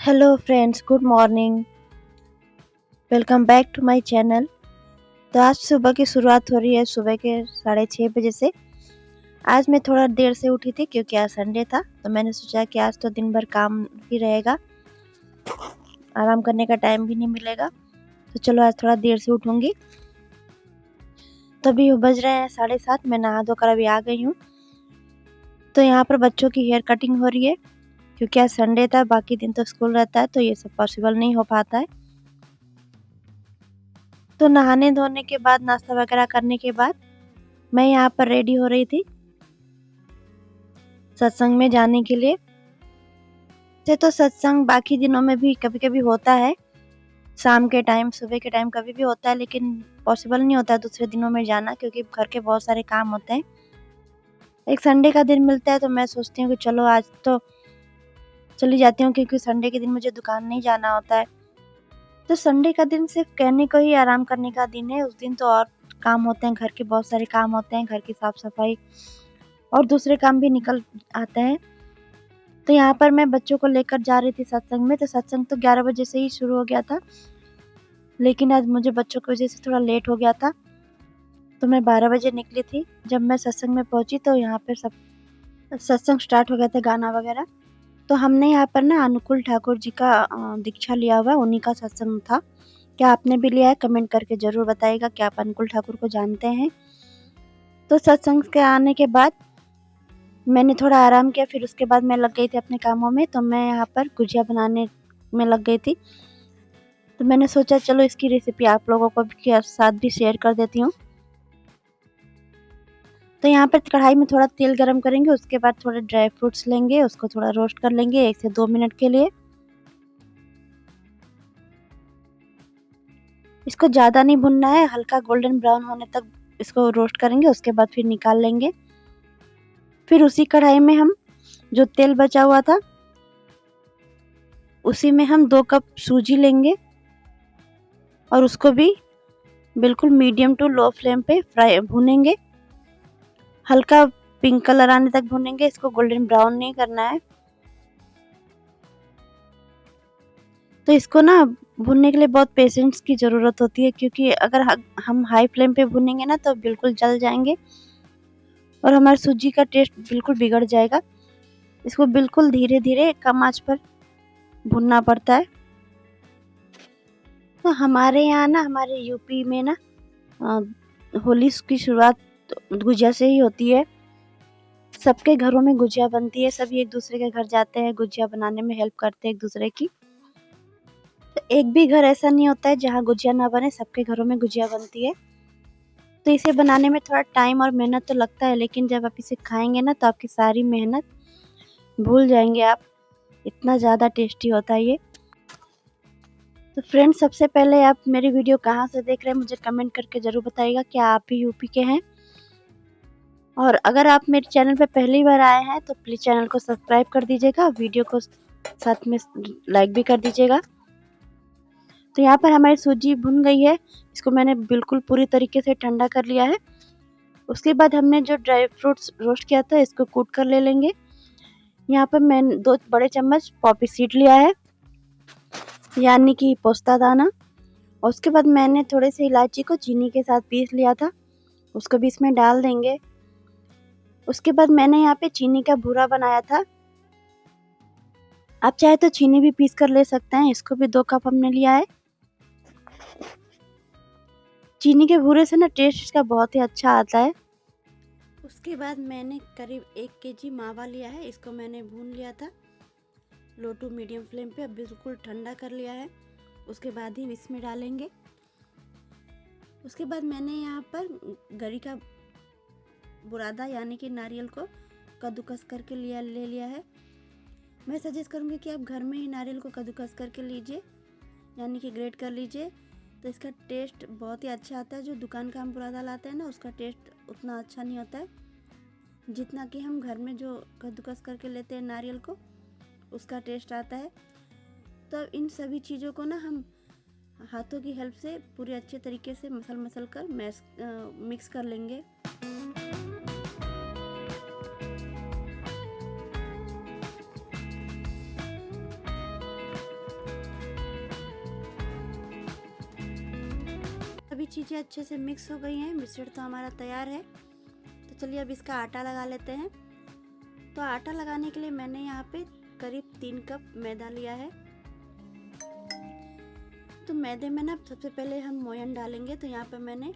Hello friends, good morning. Welcome back to my channel. तो आज सुबह की शुरुआत हो रही है सुबह के 6:30 बजे से। आज मैं थोड़ा देर से उठी थी क्योंकि आज संडे था, तो मैंने सोचा कि आज तो दिन भर काम ही रहेगा, आराम करने का टाइम भी नहीं मिलेगा, तो चलो आज थोड़ा देर से उठूंगी। तो अभी बज रहे हैं 7:30। मैं नहा धोकर अभी आ गई हूँ। तो यहाँ पर बच्चों की हेयर कटिंग हो रही है क्योंकि आज संडे था, बाकी दिन तो स्कूल रहता है, तो ये सब पॉसिबल नहीं हो पाता है। तो नहाने धोने के बाद, नाश्ता वगैरह करने के बाद मैं यहाँ पर रेडी हो रही थी सत्संग में जाने के लिए। तो सत्संग बाकी दिनों में भी कभी कभी होता है, शाम के टाइम, सुबह के टाइम कभी भी होता है, लेकिन पॉसिबल नहीं होता है दूसरे दिनों में जाना क्योंकि घर के बहुत सारे काम होते हैं। एक संडे का दिन मिलता है तो मैं सोचती हूँ कि चलो आज तो चली जाती हूँ, क्योंकि संडे के दिन मुझे दुकान नहीं जाना होता है। तो संडे का दिन सिर्फ कहने को ही आराम करने का दिन है। उस दिन तो और काम होते हैं, घर के बहुत सारे काम होते हैं, घर की साफ सफाई और दूसरे काम भी निकल आते हैं। तो यहाँ पर मैं बच्चों को लेकर जा रही थी सत्संग में। तो सत्संग तो 11 बजे से ही शुरू हो गया था, लेकिन आज मुझे बच्चों की वजह से थोड़ा लेट हो गया था, तो मैं 12 बजे निकली थी। जब मैं सत्संग में पहुंची तो यहाँ पर सब सत्संग स्टार्ट हो गया था, गाना वगैरह। तो हमने यहाँ पर ना अनुकूल ठाकुर जी का दीक्षा लिया हुआ, उन्हीं का सत्संग था। क्या आपने भी लिया है? कमेंट करके जरूर बताइएगा कि आप अनुकूल ठाकुर को जानते हैं। तो सत्संग के आने के बाद मैंने थोड़ा आराम किया, फिर उसके बाद मैं लग गई थी अपने कामों में। तो मैं यहाँ पर गुजिया बनाने में लग गई थी। तो मैंने सोचा चलो इसकी रेसिपी आप लोगों को के साथ भी शेयर कर देती हूँ। तो यहाँ पर कढ़ाई में थोड़ा तेल गरम करेंगे, उसके बाद थोड़े ड्राई फ्रूट्स लेंगे, उसको थोड़ा रोस्ट कर लेंगे 1 से 2 मिनट के लिए। इसको ज़्यादा नहीं भुनना है, हल्का गोल्डन ब्राउन होने तक इसको रोस्ट करेंगे, उसके बाद फिर निकाल लेंगे। फिर उसी कढ़ाई में हम जो तेल बचा हुआ था उसी में हम 2 कप सूजी लेंगे और उसको भी बिल्कुल मीडियम टू लो फ्लेम पे फ्राई भूनेंगे। हल्का पिंक कलर आने तक भूनेंगे, इसको गोल्डन ब्राउन नहीं करना है। तो इसको ना भूनने के लिए बहुत पेशेंस की ज़रूरत होती है, क्योंकि अगर हम हाई फ्लेम पे भूनेंगे ना तो बिल्कुल जल जाएंगे और हमारी सूजी का टेस्ट बिल्कुल बिगड़ जाएगा। इसको बिल्कुल धीरे धीरे कम आंच पर भूनना पड़ता है। तो हमारे यहाँ ना, हमारे यूपी में ना होली की शुरुआत गुजिया से ही होती है। सबके घरों में गुजिया बनती है, सभी एक दूसरे के घर जाते हैं, गुजिया बनाने में हेल्प करते हैं एक दूसरे की। तो एक भी घर ऐसा नहीं होता है जहाँ गुजिया ना बने, सबके घरों में गुजिया बनती है। तो इसे बनाने में थोड़ा टाइम और मेहनत तो लगता है, लेकिन जब आप इसे खाएंगे ना तो आपकी सारी मेहनत भूल जाएंगे आप, इतना ज़्यादा टेस्टी होता है ये। तो फ्रेंड्स, सबसे पहले आप मेरी वीडियो कहाँ से देख रहे हैं मुझे कमेंट करके ज़रूर बताइएगा। क्या आप भी यूपी के हैं? और अगर आप मेरे चैनल पे पहली बार आए हैं तो प्लीज़ चैनल को सब्सक्राइब कर दीजिएगा, वीडियो को साथ में लाइक भी कर दीजिएगा। तो यहाँ पर हमारी सूजी भुन गई है, इसको मैंने बिल्कुल पूरी तरीके से ठंडा कर लिया है। उसके बाद हमने जो ड्राई फ्रूट्स रोस्ट किया था इसको कूट कर ले लेंगे। यहाँ पर मैंने 2 बड़े चम्मच पॉपी सीड लिया है, यानी कि पोस्ता दाना। और उसके बाद मैंने थोड़े से इलायची को चीनी के साथ पीस लिया था, उसको भी इसमें डाल देंगे। उसके बाद मैंने यहाँ पे चीनी का भूरा बनाया था, आप चाहे तो चीनी भी पीस कर ले सकते हैं। इसको भी 2 कप हमने लिया है। चीनी के भूरे से ना टेस्ट इसका बहुत ही अच्छा आता है। उसके बाद मैंने करीब 1 केजी मावा लिया है, इसको मैंने भून लिया था लो टू मीडियम फ्लेम पे, अब बिल्कुल ठंडा कर लिया है। उसके बाद ही इसमें डालेंगे। उसके बाद मैंने यहाँ पर गरी का बुरादा यानी कि नारियल को कद्दूकस करके ले लिया है। मैं सजेस्ट करूँगी कि आप घर में ही नारियल को कद्दूकस करके लीजिए, यानी कि ग्रेट कर लीजिए, तो इसका टेस्ट बहुत ही अच्छा आता है। जो दुकान का हम बुरादा लाते हैं ना, उसका टेस्ट उतना अच्छा नहीं होता है जितना कि हम घर में जो कद्दूकस करके लेते हैं नारियल को, उसका टेस्ट आता है। तो इन सभी चीज़ों को ना हम हाथों की हेल्प से पूरे अच्छे तरीके से मसल कर मिक्स कर लेंगे। सभी चीज़ें अच्छे से मिक्स हो गई हैं, मिश्रण तो हमारा तैयार है। तो चलिए अब इसका आटा लगा लेते हैं। तो आटा लगाने के लिए मैंने यहाँ पे करीब 3 कप मैदा लिया है। तो मैदे में ना सबसे पहले हम मोयन डालेंगे। तो यहाँ पे मैंने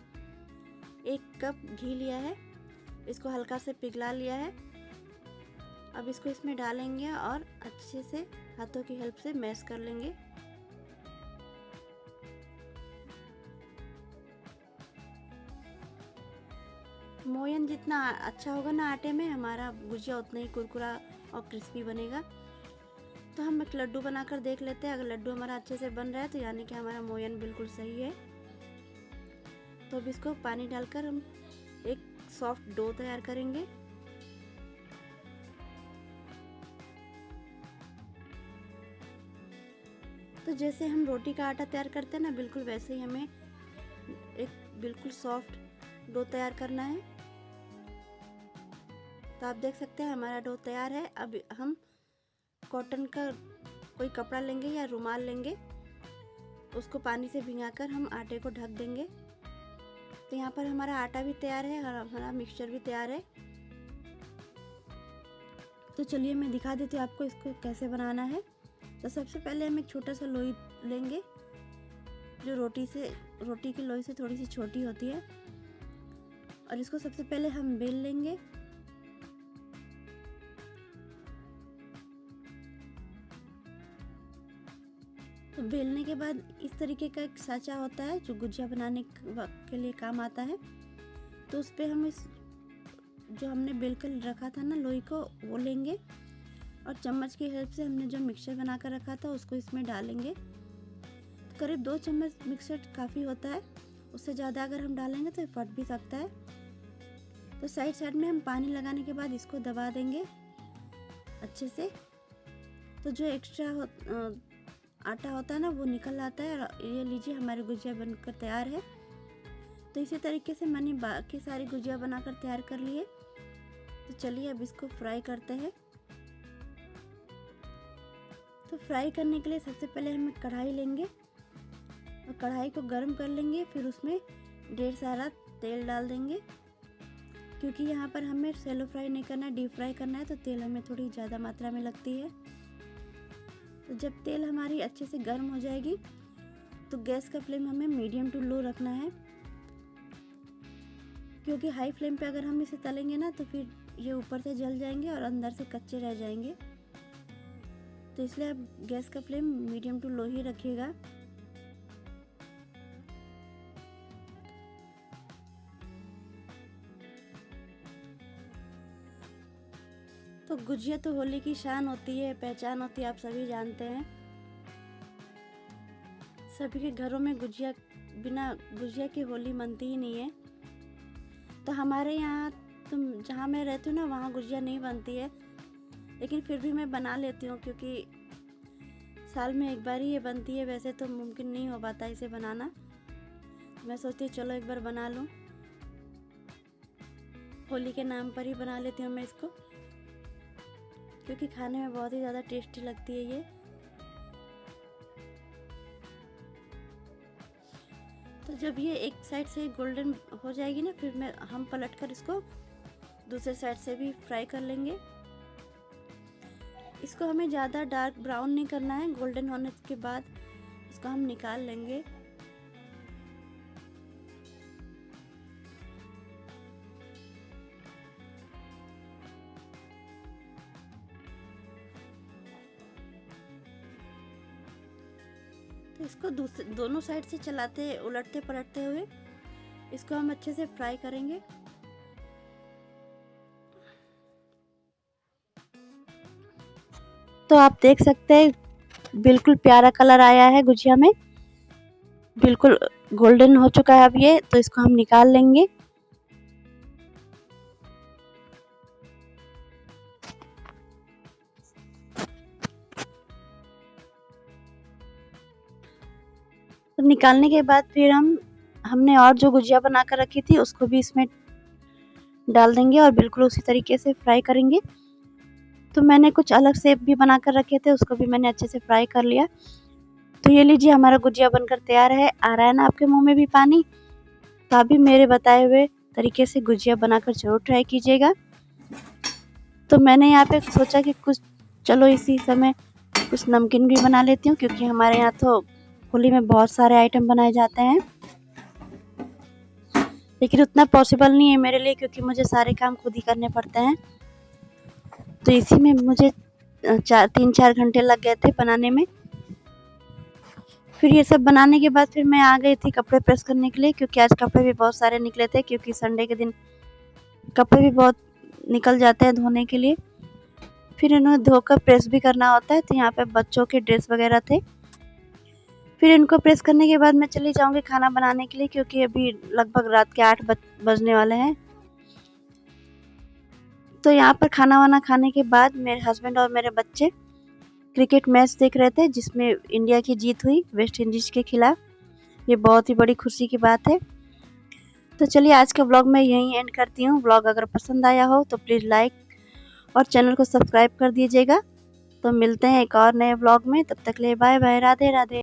1 कप घी लिया है, इसको हल्का से पिघला लिया है। अब इसको इसमें डालेंगे और अच्छे से हाथों की हेल्प से मैश कर लेंगे। मोयन जितना अच्छा होगा ना आटे में, हमारा गुजिया उतना ही कुरकुरा और क्रिस्पी बनेगा। तो हम एक लड्डू बनाकर देख लेते हैं। अगर लड्डू हमारा अच्छे से बन रहा है तो यानी कि हमारा मोयन बिल्कुल सही है। तो अब इसको पानी डालकर हम एक सॉफ्ट डो तैयार करेंगे। तो जैसे हम रोटी का आटा तैयार करते हैं ना, बिल्कुल वैसे ही हमें एक बिल्कुल सॉफ्ट डो तैयार करना है। तो आप देख सकते हैं हमारा डो तैयार है। अब हम कॉटन का कोई कपड़ा लेंगे या रुमाल लेंगे, उसको पानी से भिगाकर हम आटे को ढक देंगे। तो यहाँ पर हमारा आटा भी तैयार है, हमारा मिक्सचर भी तैयार है। तो चलिए मैं दिखा देती हूँ आपको इसको कैसे बनाना है। तो सबसे पहले हम एक छोटा सा लोई लेंगे जो रोटी की लोई से थोड़ी सी छोटी होती है, और इसको सबसे पहले हम बेल लेंगे। तो बेलने के बाद इस तरीके का एक साँचा होता है जो गुजिया बनाने के लिए काम आता है। तो उस पर हम इस जो हमने बेल कर रखा था ना लोई को, वो लेंगे और चम्मच की हेल्प से हमने जो मिक्सचर बना कर रखा था उसको इसमें डालेंगे। तो करीब 2 चम्मच मिक्सचर काफ़ी होता है, उससे ज़्यादा अगर हम डालेंगे तो फट भी सकता है। तो साइड में हम पानी लगाने के बाद इसको दबा देंगे अच्छे से। तो जो एक्स्ट्रा आटा होता है ना वो निकल आता है। और ये लीजिए हमारी गुजिया बनकर तैयार है। तो इसी तरीके से मैंने बाकी सारी गुजिया बनाकर तैयार कर ली है। तो चलिए अब इसको फ्राई करते हैं। तो फ्राई करने के लिए सबसे पहले हम कढ़ाई लेंगे और कढ़ाई को गर्म कर लेंगे। फिर उसमें ढेर सारा तेल डाल देंगे, क्योंकि यहाँ पर हमें शैलो फ्राई नहीं करना है, डीप फ्राई करना है। तो तेल हमें थोड़ी ज़्यादा मात्रा में लगती है। तो जब तेल हमारी अच्छे से गर्म हो जाएगी तो गैस का फ्लेम हमें मीडियम टू लो रखना है, क्योंकि हाई फ्लेम पे अगर हम इसे तलेंगे ना तो फिर ये ऊपर से जल जाएंगे और अंदर से कच्चे रह जाएंगे। तो इसलिए आप गैस का फ्लेम मीडियम टू लो ही रखिएगा। तो गुजिया तो होली की शान होती है, पहचान होती है, आप सभी जानते हैं। सभी के घरों में गुजिया, बिना गुजिया की होली मनती ही नहीं है। तो हमारे यहाँ, तुम जहाँ मैं रहती हूँ ना, वहाँ गुजिया नहीं बनती है, लेकिन फिर भी मैं बना लेती हूँ, क्योंकि साल में एक बार ही ये बनती है। वैसे तो मुमकिन नहीं हो पाता इसे बनाना। मैं सोचती हूँ चलो एक बार बना लूँ, होली के नाम पर ही बना लेती हूँ मैं इसको, क्योंकि खाने में बहुत ही ज़्यादा टेस्टी लगती है ये। तो जब ये एक साइड से गोल्डन हो जाएगी ना, फिर हम पलटकर इसको दूसरे साइड से भी फ्राई कर लेंगे। इसको हमें ज़्यादा डार्क ब्राउन नहीं करना है। गोल्डन होने के बाद इसको हम निकाल लेंगे। तो इसको दोनों साइड से चलाते, उलटते पलटते हुए इसको हम अच्छे से फ्राई करेंगे। तो आप देख सकते हैं बिल्कुल प्यारा कलर आया है गुजिया में, बिल्कुल गोल्डन हो चुका है अब ये। तो इसको हम निकाल लेंगे। तो निकालने के बाद फिर हमने और जो गुजिया बना कर रखी थी उसको भी इसमें डाल देंगे और बिल्कुल उसी तरीके से फ्राई करेंगे। तो मैंने कुछ अलग शेप भी बना कर रखे थे, उसको भी मैंने अच्छे से फ्राई कर लिया। तो ये लीजिए हमारा गुजिया बनकर तैयार है। आ रहा है ना आपके मुंह में भी पानी? तो आप भी मेरे बताए हुए तरीके से गुजिया बनाकर ज़रूर ट्राई कीजिएगा। तो मैंने यहाँ पे सोचा कि कुछ चलो इसी समय कुछ नमकीन भी बना लेती हूँ, क्योंकि हमारे यहाँ तो होली में बहुत सारे आइटम बनाए जाते हैं, लेकिन उतना पॉसिबल नहीं है मेरे लिए, क्योंकि मुझे सारे काम खुद ही करने पड़ते हैं। तो इसी में मुझे 3-4 घंटे लग गए थे बनाने में। फिर ये सब बनाने के बाद फिर मैं आ गई थी कपड़े प्रेस करने के लिए, क्योंकि आज कपड़े भी बहुत सारे निकले थे, क्योंकि संडे के दिन कपड़े भी बहुत निकल जाते हैं धोने के लिए। फिर इन्हें धोकर प्रेस भी करना होता है। तो यहाँ पे बच्चों के ड्रेस वगैरह थे। फिर इनको प्रेस करने के बाद मैं चली जाऊंगी खाना बनाने के लिए, क्योंकि अभी लगभग रात के 8 बजने वाले हैं। तो यहाँ पर खाना वाना खाने के बाद मेरे हस्बैंड और मेरे बच्चे क्रिकेट मैच देख रहे थे, जिसमें इंडिया की जीत हुई वेस्ट इंडीज के खिलाफ। ये बहुत ही बड़ी खुशी की बात है। तो चलिए आज का व्लॉग मैं यहीं एंड करती हूँ। व्लॉग अगर पसंद आया हो तो प्लीज़ लाइक और चैनल को सब्सक्राइब कर दीजिएगा। तो मिलते हैं एक और नए व्लॉग में, तब तक के लिए बाय बाय, राधे राधे।